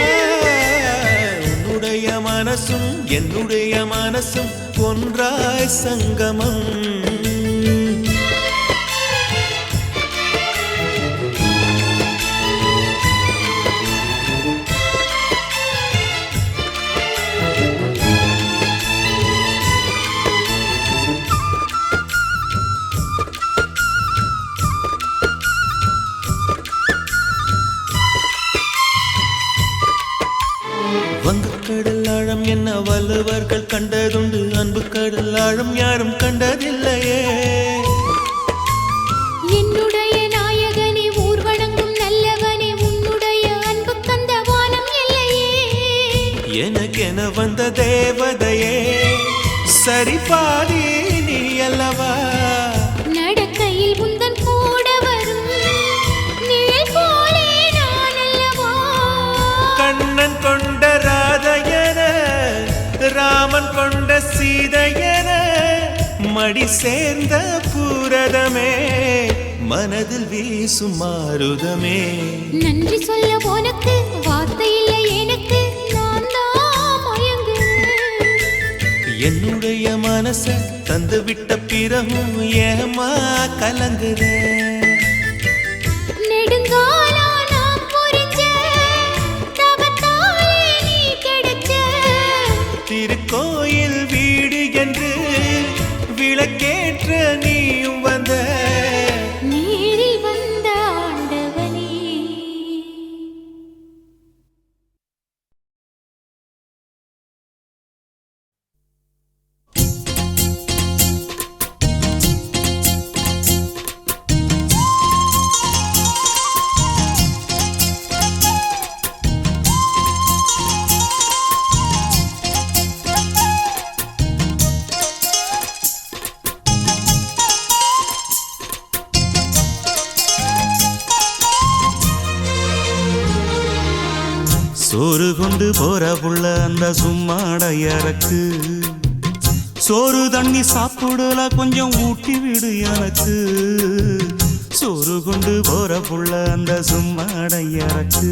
உன்னுடைய மனசும் என்னுடைய மனசும் ஒன்றாய் சங்கமம் வங்கக்கடல் ஆழம் என்ன வள்ளுவர்கள் கண்டதுண்டு அன்பு கடல் ஆழம் யாரும் கண்டதில்லையே என்னுடைய நாயகனே ஊர்வணங்கும் நல்லவனே உன்னுடைய அன்பு கந்த வானம் இல்லையே எனக்கென வந்த தேவதையே சரி பாதி நீ அல்லவா நடக்கையில் உந்தன் கூட வரும் நிழல் போலே நான் அல்லவா கண்ணன் கொண்ட ராதையன ராமன் கொண்ட சீதையன மடி சேர்ந்த பூரதமே மனதில் வீசும் மாருதமே நன்றி சொல்ல உனக்கு வார்த்தை இல்லை எனக்கு நான் தான் மயங்குறேன் என்னுடைய மனச தந்து விட்ட பிறகும் ஏமா கலங்குறேன் நெடுங்காலம் நான் புரிஞ்சேன் தவத்தாலே நீ கிடைச்ச திருக்கோயில் வீடு என்று விளக்கேற்ற நீயும் வந்த நீரில் வந்த ஆண்டவனே போற புள்ள அந்த சும்மாடையறக்கு சோறு தண்ணி சாப்பிடல கொஞ்சம் ஊட்டி விடு எனக்கு சோறு கொண்டு போற புள்ள அந்த சும்மாடையறக்கு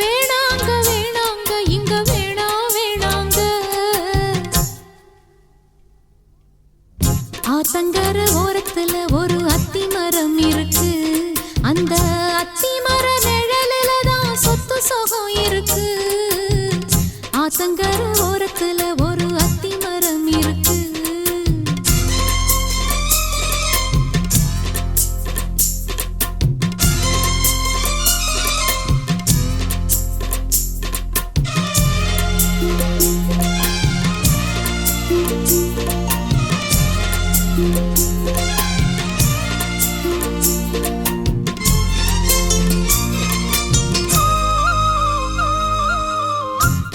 வேணாங்க வேணாங்க இங்க வேணாங்க ஆத்தங்கர ஓரத்துல ஒரு அத்தி மரம் இருக்கு அந்த அத்தி மர நிழலில தான் சொத்து சுகம் இருக்கு ஆத்தங்கர ஓரத்துல ஒரு அத்தி மரம் இருக்கு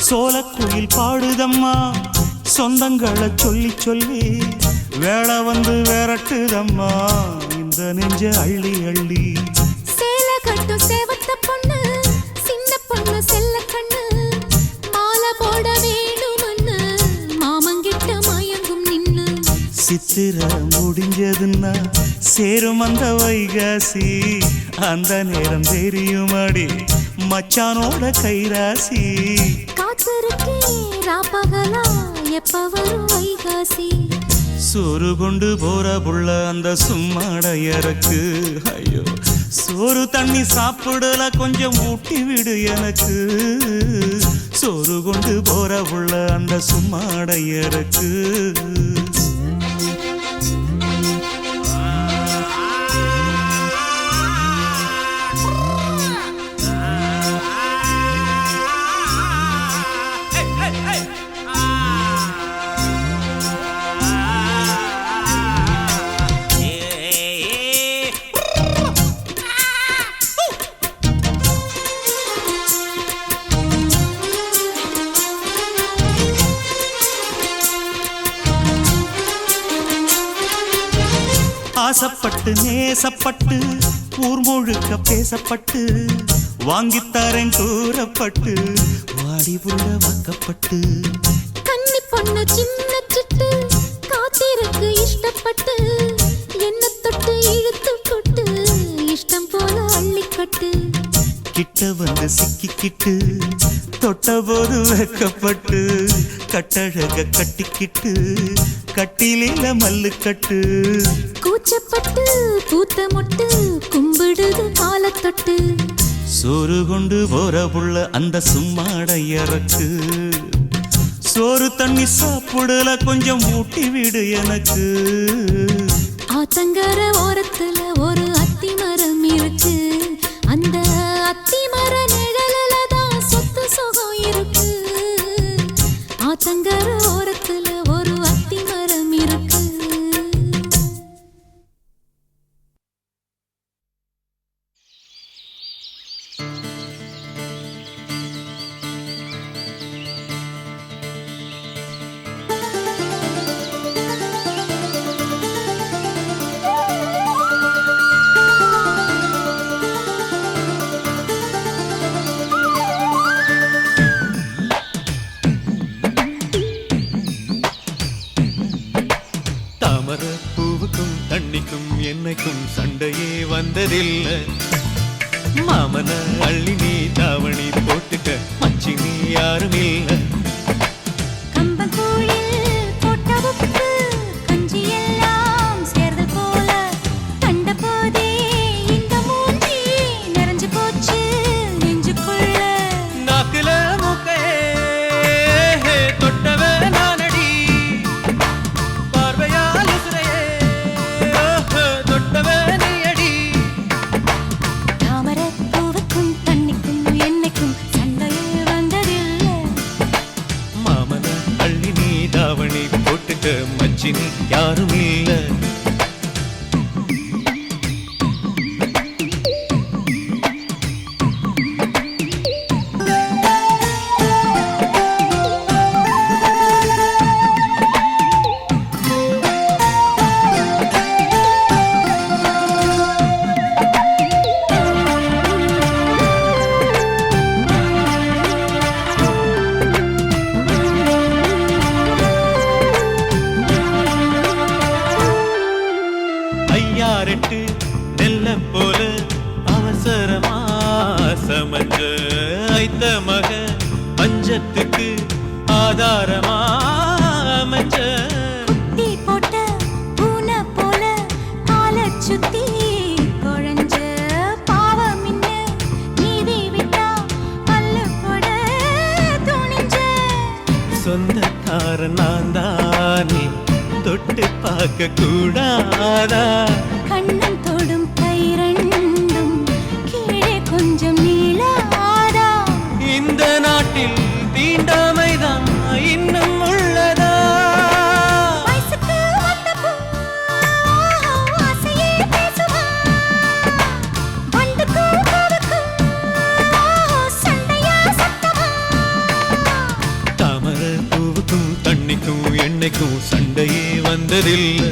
சோலக்குயில் பாடுதம்மா சொந்தங்களை சொல்லி சொல்லி வேளை வந்து விரட்டுதம்மா இந்த நெஞ்ச அள்ளி அள்ளி சேலை கட்டும் சேவத்த பொண்ணு சின்ன பொண்ணு செல்ல கண்ணு மாலை போட வேணும்னு மாமங்கிட்ட மயங்கும் நின்னு சித்திர முடிஞ்சதுன்னா சேரும் அந்த வைகாசி அந்த நேரம் தெரியுமாடி மச்சானோட கைராசி காத்திருக்கே ராப்பகலா எப்ப வரும் வைகாசி சோறு கொண்டு போற புள்ள அந்த சும்மாடையறக்கு ஐயோ சோறு தண்ணி சாப்பிடல கொஞ்சம் ஊட்டி விடு எனக்கு சோறு கொண்டு போற புள்ள அந்த சும்மாடையறக்கு ஆசப்பட்டு நேசப்பட்டு ஊர் முழுக்க பேசப்பட்டு வாங்கித்தாரன் கூறப்பட்டு வாடி புள்ள வாக்கப்பட்டு கன்னி பொண்ணு சின்ன சிட்டு காத்திருக்கு இஷ்டப்பட்டு என்ன தொட்டு இழுத்து போட்டு இஷ்டம் போல அள்ளிக்கட்டு கிட்ட வந்து சிக்கிக்கிட்டு தொட்ட போது வைக்கப்பட்டு கட்டழக கட்டிக்கிட்டு கட்டிலில மல்லு கட்டு கூச்சப்பட்டு பூத்த மொட்டு கும்பிடுது காலத்தொட்டு சோறு கொண்டு போற புள்ள அந்த சும்மாடையறக்கு சோறு தண்ணி சாப்பிடல கொஞ்சம் ஊட்டி விடு எனக்கு ஆத்தங்கர ஓரத்துல ஒரு அத்தி மரம் இருக்கு அந்த அத்தி மர நிழலில தான் சொத்து சுகம் இருக்கு ஆத்தங்கர ஓரத்துல ஒரு அத்தி மரம் இருக்கு பூவுக்கும் தண்ணிக்கும் என்னைக்கும் சண்டையே வந்ததில்லை மாமன அள்ளி நீ தாவணி போட்டுக்க மச்சி நீ யாரும் இல்லை கம்பங்கூழில் போட்ட உப்பு கஞ்சி எல்லாம் சேர்ந்து போல கண்ட போதே இந்த மூஞ்சி நிறைஞ்சு போச்சு நெஞ்சுக்குள்ள நாக்குல மூக்கே தொட்டவ நானடி பார்வையால் உசுரையே தொட்டவ நீயடி தாமரப் பூவுக்கும் தண்ணிக்கும் என்னைக்கும் சண்டையே வந்ததில்லை மாமன அள்ளி நீ தாவணி போட்டுக்க மச்சி நீ யாரும் இல்லை ஆதாரமா அமைச்ச குட்டி போட்ட பூனை போல காலச் சுத்தி குழஞ்ச பாவம் இன்ன நீதி விட்டா பல்லு போட துணிஞ்ச சொந்தக்கார நான் தானே தொட்டு பார்க்க கூடாதா கண்ணன் தொடும் கை ரெண்டும் கீழே கொஞ்சம் நீளாதா இந்த நாட்டில் தீண்டாமைதான் இன்னும் உள்ளதா வயசுக்கு வந்த பூ ஆசையே பேசுவா வண்டுக்கும் பூவுக்கும் சண்டையா சத்தமா தாமர பூவுக்கும் தண்ணிக்கும் எண்ணெய்க்கும் சண்டையே வந்ததில்லை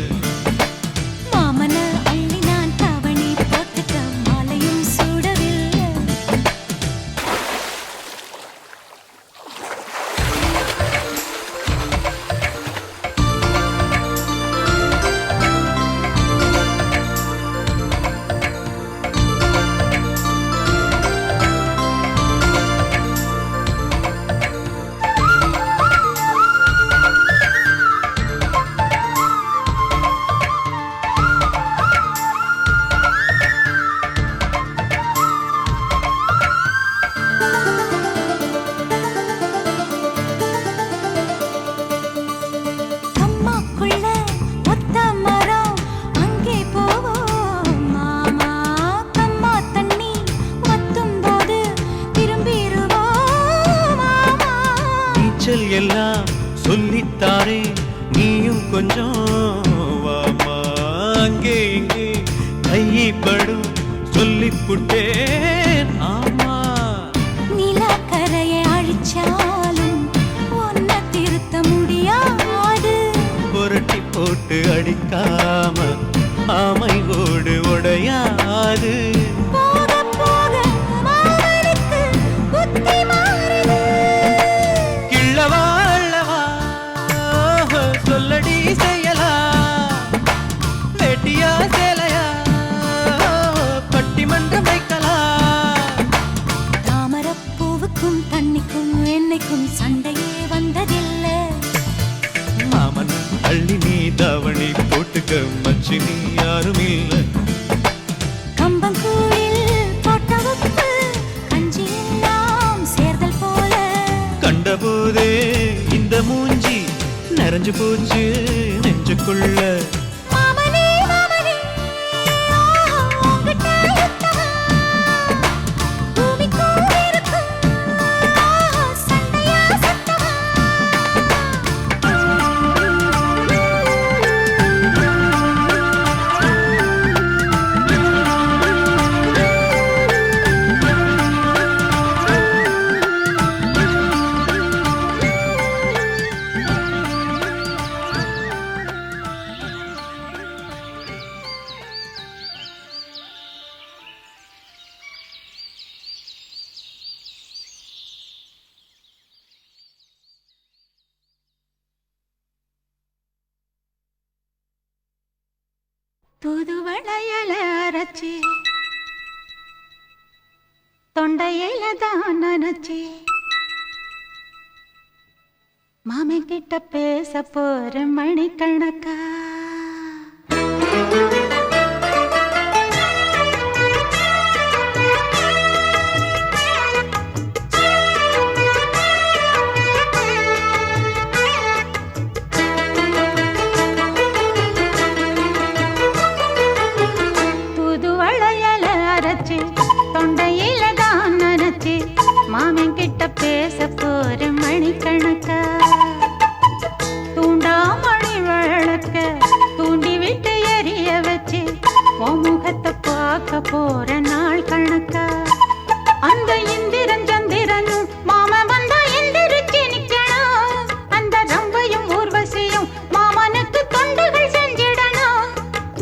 மாமன அள்ளி நான் தாவணி போட்டுக்க மாலையும் சூடவில்லை அம்மாக்குள்ள ஒத்த மரம் அங்கே போவோம் மாமா கம்மா தண்ணி வத்தும் போது திரும்பிடுவோம் மாமா நீச்சல் எல்லாம் சொல்லித்தாரே நீயும் கொஞ்சம் வாமா அங்கே இங்கே கைப்படும் சொல்லிப்புட்டேன் ஆமா நிலக்கரையை அழிச்சாலும் ஒன்ன திருத்த முடியாது புரட்டி போட்டு அடிக்காம ஆமை ஓடு உடையாது போக போக மாமனுக்கு புத்தி மாறுது கிள்ளவா அள்ளவா சொல்லடி செய்யலா வெட்டியா சேலையா பட்டிமன்றம் வைக்கலாம் தாமரப்பூவுக்கும் தண்ணிக்கும் என்னைக்கும் சண்டையே வந்ததில்லை மாமன் அள்ளி நீ தாவணி போட்டுக்க மச்சி நீ யாரும் இல்லை கம்பங்கூழில் போட்ட உப்பு கஞ்சி எல்லாம் சேர்தல் போல கண்டபோதே இந்த மூஞ்சி நிறைஞ்சு போச்சு நெஞ்சுக்குள்ள மாமனே மாமனே உங்கிட்ட யுத்தமா பூமிக்கும் இருக்கும் சண்டையா சத்தமா தூதுவளையல அரைச்சி தொண்டையில தான் நினைச்சி மாமன் கிட்ட பேச போற மணிக்கணக்கா தூதுவளையல அரைச்சி தொண்டையில தான் நினைச்சி மாமன் கிட்ட பேச போற மணிக்கணக்கா தூண்டாமணி விளக்க தூண்டி விட்டு எரிய வச்சு உன் முகத்தை பார்க்க போற நாள் கணக்கா அந்த இந்திரன் சந்திரனும் மாமன் வந்தா எந்திரிச்சு நிக்கணும் அந்த ரம்பையும் ஊர்வசியும் மாமனுக்கு தொண்டுகள் செஞ்சிடணும்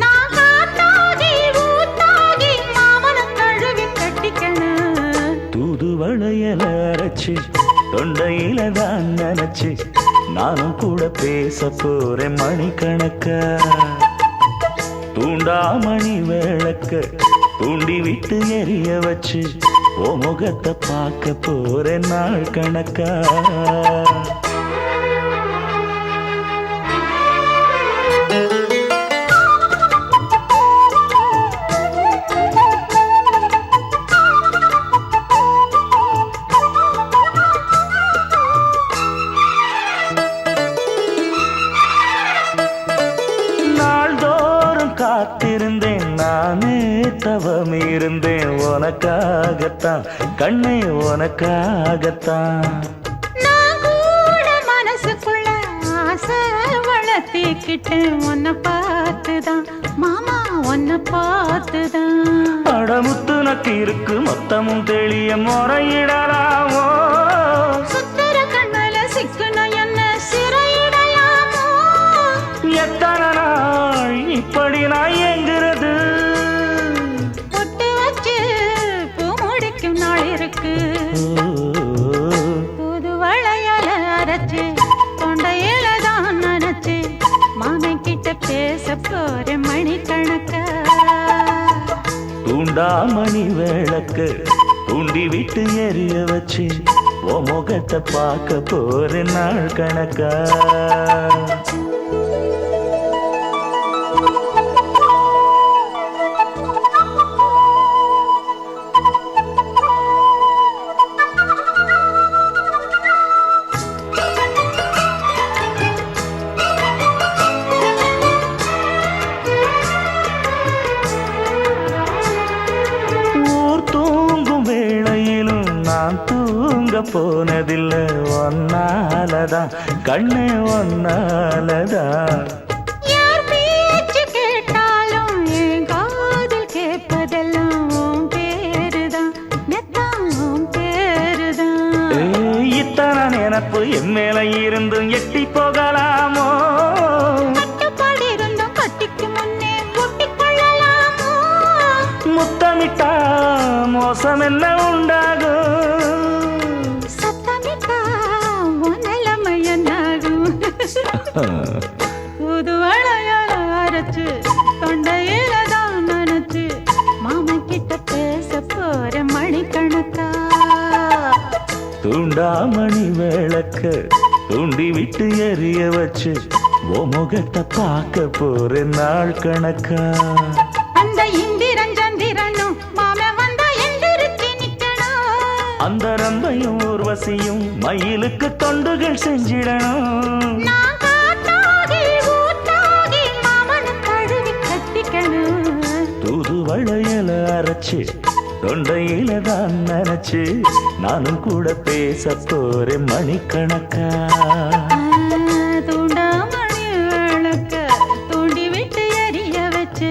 நான் காத்தாகி ஊத்தாகி மாமனை கழுவி கட்டிக்கணும் தூதுவளையல அரைச்சு தொண்டையில தான் நினைச்சு நானும் கூட பேச போறேன் மணிக்கணக்கா தூண்டாமணி விளக்க தூண்டி விட்டு எரிய வச்சு ஓ முகத்தை பார்க்க போறேன் நாள் கணக்கா தவம் இருந்தேன் உனக்காகத்தான் கண்ணே உனக்காகத்தான். நான் கூட மனசுக்குள்ள ஆசை வளர்த்திக்கிட்டேன் உன்னை பார்த்துதான் மாமா உன்னை பார்த்துதான். அடமுத்து நக்கு இருக்கு மொத்தமும் தெளிய முறையிடலாமோ சுத்தர கண்மல சிக்கன என்ன சிறையிடையாமோ. எத்தனை நாள் இப்படி நான் எங்கிறது பொட்டு வச்சு பூ முடிக்கும் நாள் இருக்கு. புது வளையல அரைச்சு தொண்டையில தான் நினைச்சு மாமன் கிட்ட பேச போற மணிக்கணக்கா. தூண்டாமணி விளக்கு தூண்டி விட்டு எரிய வச்சு ஓ முகத்தை பார்க்க போற நாள் கணக்கா. நான் தூங்க போனதில்லை ஒன்னாலதான் கண்ணே ஒன்னாலதான். யார் பேச்சு கேட்டாலும் என் காதில் கேட்பதெல்லாம் உன் பேருதான் மெத்தான் உன் பேருதான். இத்தனை நினப்பு என் மேல இருந்தும் எட்டி போகலாமோ கட்டுப்பாடு இருந்தும் கட்டிக்கு முன்னே ஒட்டிக் கொள்ளலாமோ. முத்தமிட்டா மோசம் என்ன உண்டாகும் சத்தமிட்டா உன் நிலைமை என்னாகும். புது வளையல அரைச்சு தொண்டையில தான் நினைச்சு மாமன் கிட்ட பேச போற மணிக்கணக்கா. தூண்டாமணி விளக்கு தூண்டி விட்டு எரிய வச்சு ஓ முகத்தை பார்க்க போற நாள் கணக்கா. அந்த இந்திரன் சந்திரனும் மாமன் வந்தா எந்திரிச்சு நிக்கணும். அந்த ரம்பையும் ஊர்வசியும் மயிலுக்கு தொண்டுகள் செஞ்சிடணும். நான் காட்டாகி ஊட்டாகி மாமனை தழுவி கட்டிக்கணும். தூது வளையல அரைச்சு தொண்டையில தான் நினைச்சு நானும் கூட பேச போறேன் மணிக்கணக்கா. தூண்டாமணி விளக்க தூண்டி விட்டு எரிய வச்சு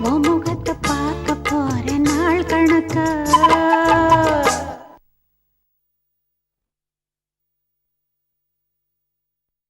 உன் முகத்தை பார்க்க போற நாள் கணக்கா.